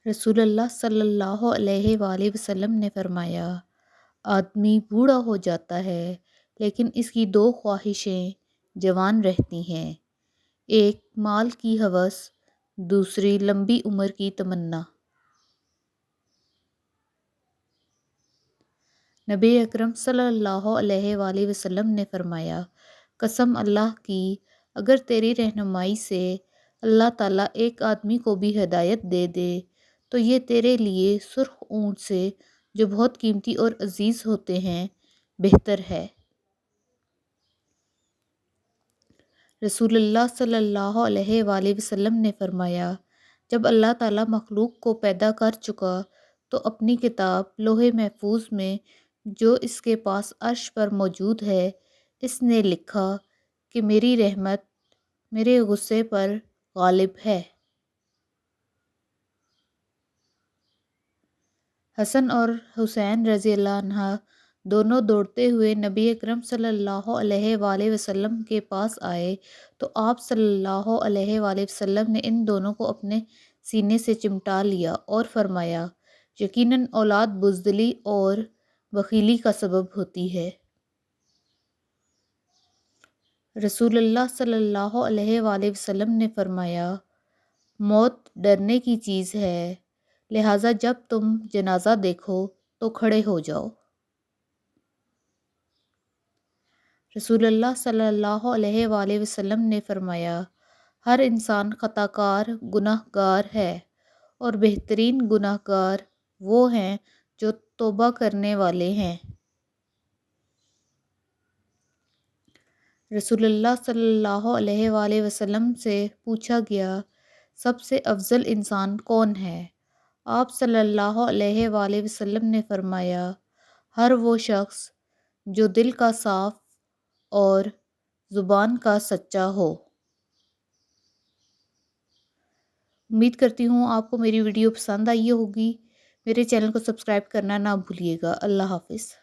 رسول اللہ صلی اللہ علیہ وآلہ وسلم نے فرمایا، آدمی بوڑھا ہو جاتا ہے لیکن اس کی دو خواہشیں جوان رہتی ہیں، ایک مال کی ہوس، دوسری لمبی عمر کی تمنا۔ نبی اکرم صلی اللہ علیہ وآلہ وسلم نے فرمایا، قسم اللہ کی، اگر تیری رہنمائی سے اللہ تعالیٰ ایک آدمی کو بھی ہدایت دے دے تو یہ تیرے لیے سرخ اونٹ سے جو بہت قیمتی اور عزیز ہوتے ہیں بہتر ہے۔ رسول اللہ صلی اللہ علیہ وآلہ وسلم نے فرمایا، جب اللہ تعالیٰ مخلوق کو پیدا کر چکا تو اپنی کتاب لوح محفوظ میں جو اس کے پاس عرش پر موجود ہے، اس نے لکھا کہ میری رحمت میرے غصے پر غالب ہے۔ حسن اور حسین رضی اللہ عنہ دونوں دوڑتے ہوئے نبی اکرم صلی اللہ علیہ وآلہ وسلم کے پاس آئے تو آپ صلی اللہ علیہ وآلہ وسلم نے ان دونوں کو اپنے سینے سے چمٹا لیا اور فرمایا، یقیناً اولاد بزدلی اور بخیلی کا سبب ہوتی ہے۔ رسول اللہ صلی اللہ علیہ وآلہ وسلم نے فرمایا، موت ڈرنے کی چیز ہے، لہٰذا جب تم جنازہ دیکھو تو کھڑے ہو جاؤ۔ رسول اللہ صلی اللہ علیہ وآلہ وسلم نے فرمایا، ہر انسان خطا کار گناہ گار ہے اور بہترین گناہ گار وہ ہیں جو توبہ کرنے والے ہیں۔ رسول اللہ صلی اللہ علیہ وآلہ وسلم سے پوچھا گیا، سب سے افضل انسان کون ہے؟ آپ صلی اللہ علیہ وآلہ وسلم نے فرمایا، ہر وہ شخص جو دل کا صاف اور زبان کا سچا ہو۔ امید کرتی ہوں آپ کو میری ویڈیو پسند آئی ہوگی۔ میرے چینل کو سبسکرائب کرنا نہ بھولیے گا۔ اللہ حافظ۔